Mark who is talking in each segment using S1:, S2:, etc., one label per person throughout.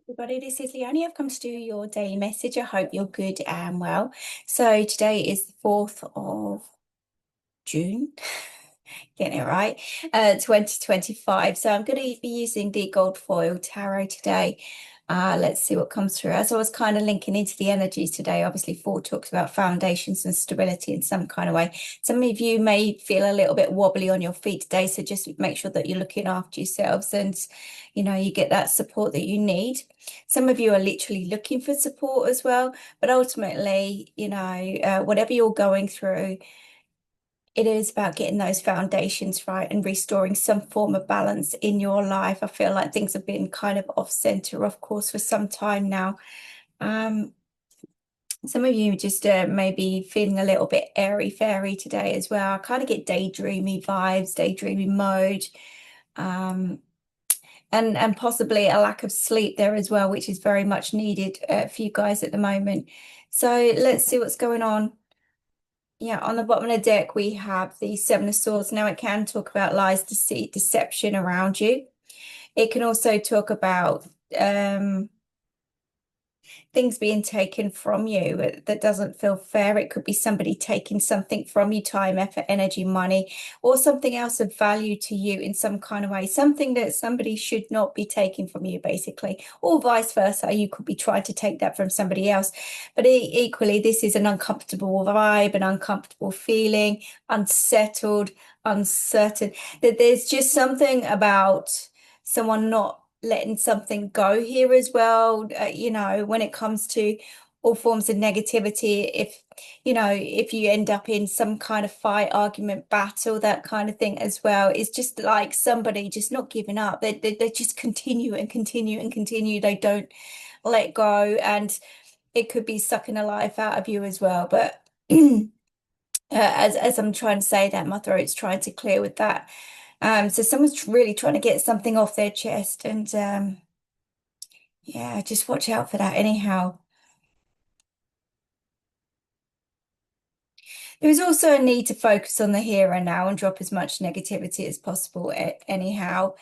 S1: Everybody, this is Leone. I've come to do your daily message. I hope you're good and well. So today is the 4th of June, getting it right, 2025. So I'm going to be using the gold foil tarot today. Let's see what comes through. As I was kind of linking into the energies today, obviously 4 talks about foundations and stability in some kind of way. Some of you may feel a little bit wobbly on your feet today, so just make sure that you're looking after yourselves and you get that support that you need. Some of you are literally looking for support as well, but ultimately, whatever you're going through, it is about getting those foundations right and restoring some form of balance in your life. I feel like things have been kind of off center, of course, for some time now. Some of you just maybe feeling a little bit airy-fairy today as well. I kind of get daydreamy vibes, daydreamy mode, and possibly a lack of sleep there as well, which is very much needed for you guys at the moment. So let's see what's going on. Yeah, on the bottom of the deck, we have the Seven of Swords. Now, it can talk about lies, deceit, deception around you. It can also talk about things being taken from you that doesn't feel fair. It could be somebody taking something from you, time, effort, energy, money, or something else of value to you in some kind of way, something that somebody should not be taking from you, basically, or vice versa. You could be trying to take that from somebody else. But equally, this is an uncomfortable vibe, an uncomfortable feeling, unsettled, uncertain. That there's just something about someone not letting something go here as well. When it comes to all forms of negativity, if you end up in some kind of fight, argument, battle, that kind of thing as well, it's just like somebody just not giving up. They just continue and continue and continue. They don't let go, and it could be sucking the life out of you as well. But as I'm trying to say that, my throat's trying to clear with that. So someone's really trying to get something off their chest, and yeah, just watch out for that anyhow. There is also a need to focus on the here and now and drop as much negativity as possible anyhow.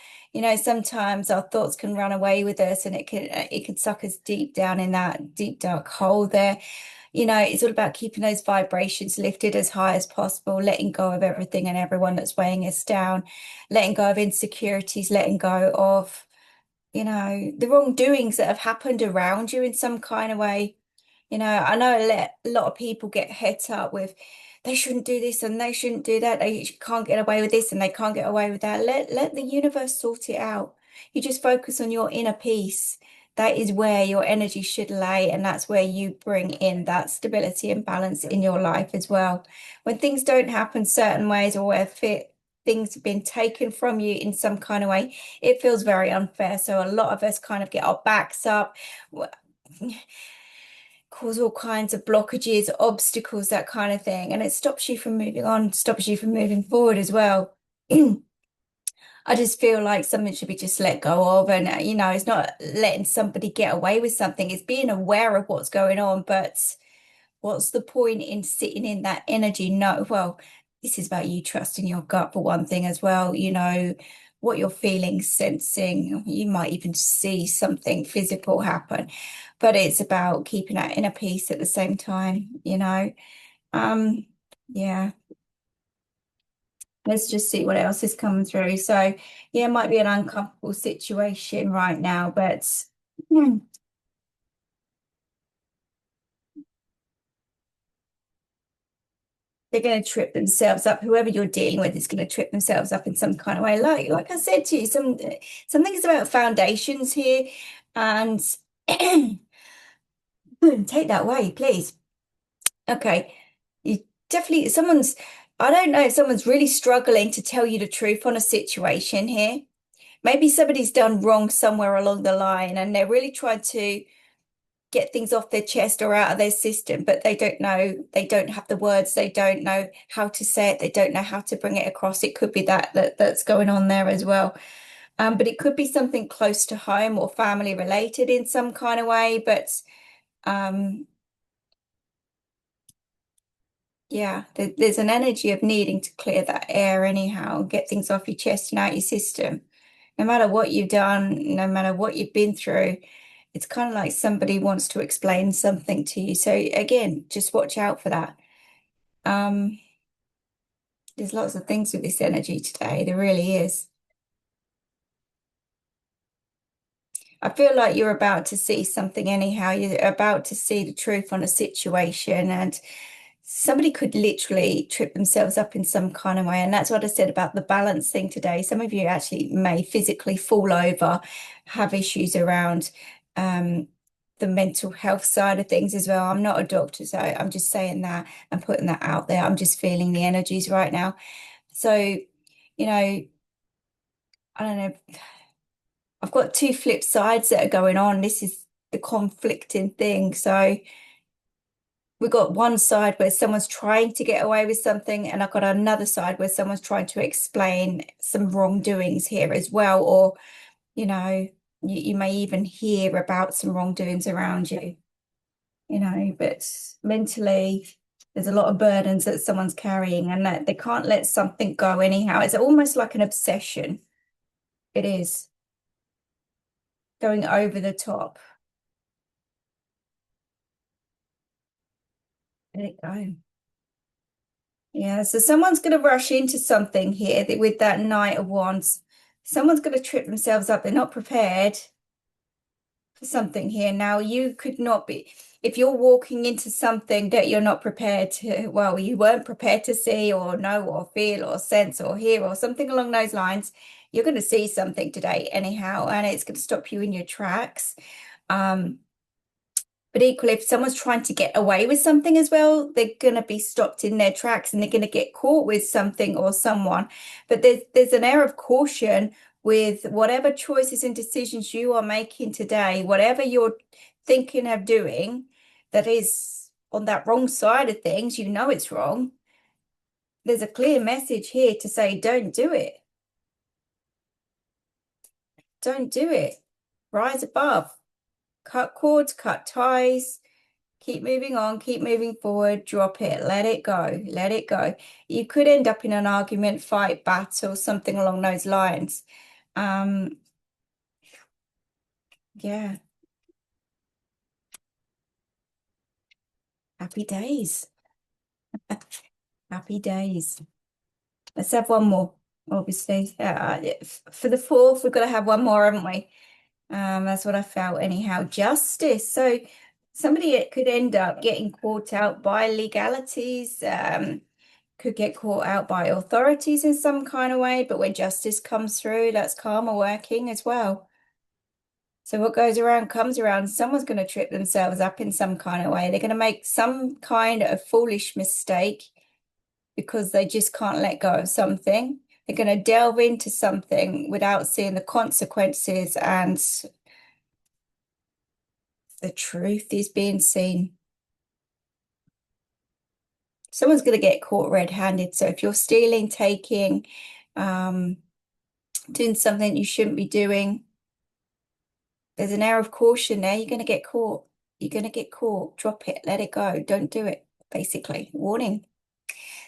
S1: Sometimes our thoughts can run away with us, and it can suck us deep down in that deep dark hole there. It's all about keeping those vibrations lifted as high as possible, letting go of everything and everyone that's weighing us down, letting go of insecurities, letting go of, the wrongdoings that have happened around you in some kind of way. I know a lot of people get het up with, they shouldn't do this and they shouldn't do that. They can't get away with this and they can't get away with that. Let the universe sort it out. You just focus on your inner peace. That is where your energy should lay, and that's where you bring in that stability and balance in your life as well. When things don't happen certain ways, or where things have been taken from you in some kind of way, it feels very unfair. So a lot of us kind of get our backs up, cause all kinds of blockages, obstacles, that kind of thing. And it stops you from moving on, stops you from moving forward as well. I just feel like something should be just let go of. And, it's not letting somebody get away with something, it's being aware of what's going on. But what's the point in sitting in that energy? No, well, this is about you trusting your gut for one thing as well. What you're feeling, sensing. You might even see something physical happen, but it's about keeping that inner peace at the same time, yeah. Let's just see what else is coming through. So yeah, it might be an uncomfortable situation right now, but they're going to trip themselves up. Whoever you're dealing with is going to trip themselves up in some kind of way. Like I said to you, something is about foundations here, and take that away, please. Okay, you definitely I don't know if someone's really struggling to tell you the truth on a situation here. Maybe somebody's done wrong somewhere along the line, and they're really trying to get things off their chest or out of their system, but they don't know, they don't have the words, they don't know how to say it, they don't know how to bring it across. It could be that's going on there as well. But it could be something close to home or family related in some kind of way. But yeah, there's an energy of needing to clear that air anyhow, get things off your chest and out your system. No matter what you've done, no matter what you've been through, it's kind of like somebody wants to explain something to you. So again, just watch out for that. There's lots of things with this energy today. There really is. I feel like you're about to see something anyhow. You're about to see the truth on a situation, and somebody could literally trip themselves up in some kind of way. And that's what I said about the balance thing today. Some of you actually may physically fall over, have issues around the mental health side of things as well. I'm not a doctor, so I'm just saying that and putting that out there. I'm just feeling the energies right now. So, you know, I don't know. I've got two flip sides that are going on. This is the conflicting thing. So we've got one side where someone's trying to get away with something, and I've got another side where someone's trying to explain some wrongdoings here as well. Or, you know, you may even hear about some wrongdoings around you, you know, but mentally there's a lot of burdens that someone's carrying, and that they can't let something go anyhow. It's almost like an obsession. It is. Going over the top. Let it go. Yeah, so someone's going to rush into something here with that Knight of Wands. Someone's going to trip themselves up. They're not prepared for something here. Now, you could not be, if you're walking into something that you're not prepared to, well, you weren't prepared to see or know or feel or sense or hear or something along those lines, you're going to see something today anyhow, and it's going to stop you in your tracks. But equally, if someone's trying to get away with something as well, they're going to be stopped in their tracks, and they're going to get caught with something or someone. But there's an air of caution with whatever choices and decisions you are making today, whatever you're thinking of doing that is on that wrong side of things, you know it's wrong. There's a clear message here to say, don't do it. Don't do it. Rise above. Cut cords, cut ties, keep moving on, keep moving forward, drop it, let it go, let it go. You could end up in an argument, fight, battle, something along those lines. Yeah. Happy days. Happy days. Let's have one more, obviously. For the fourth, we've got to have one more, haven't we? That's what I felt anyhow. Justice. So somebody could end up getting caught out by legalities, could get caught out by authorities in some kind of way, but when justice comes through, that's karma working as well. So what goes around comes around. Someone's going to trip themselves up in some kind of way. They're going to make some kind of foolish mistake because they just can't let go of something. They're going to delve into something without seeing the consequences, and the truth is being seen. Someone's going to get caught red-handed. So if you're stealing, taking, doing something you shouldn't be doing, there's an air of caution there. You're going to get caught. You're going to get caught. Drop it. Let it go. Don't do it, basically. Warning.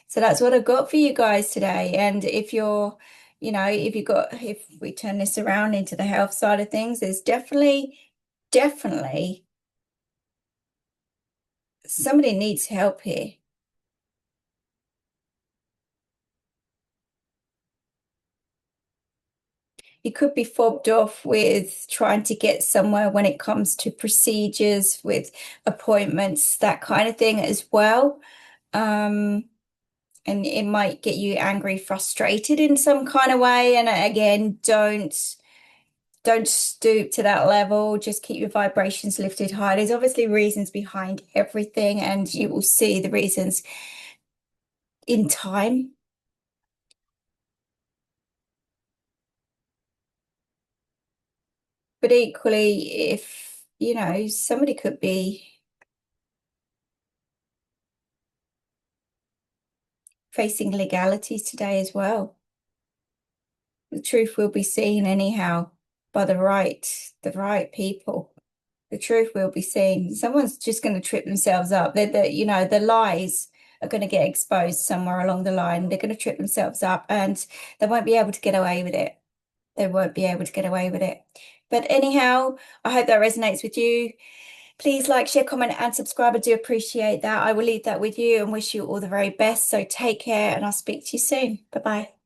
S1: So that's what I've got for you guys today. And if you're, you know, if we turn this around into the health side of things, there's definitely somebody needs help here. You could be fobbed off with trying to get somewhere when it comes to procedures, with appointments, that kind of thing as well. And it might get you angry, frustrated in some kind of way. And again, don't stoop to that level. Just keep your vibrations lifted high. There's obviously reasons behind everything, and you will see the reasons in time. But equally, if, you know, somebody could be facing legalities today as well. The truth will be seen anyhow by the right people. The truth will be seen. Someone's just going to trip themselves up. You know, the lies are going to get exposed somewhere along the line. They're going to trip themselves up, and they won't be able to get away with it. they won't be able to get away with it. But anyhow, I hope that resonates with you. Please like, share, comment, and subscribe. I do appreciate that. I will leave that with you and wish you all the very best. So take care, and I'll speak to you soon. Bye-bye.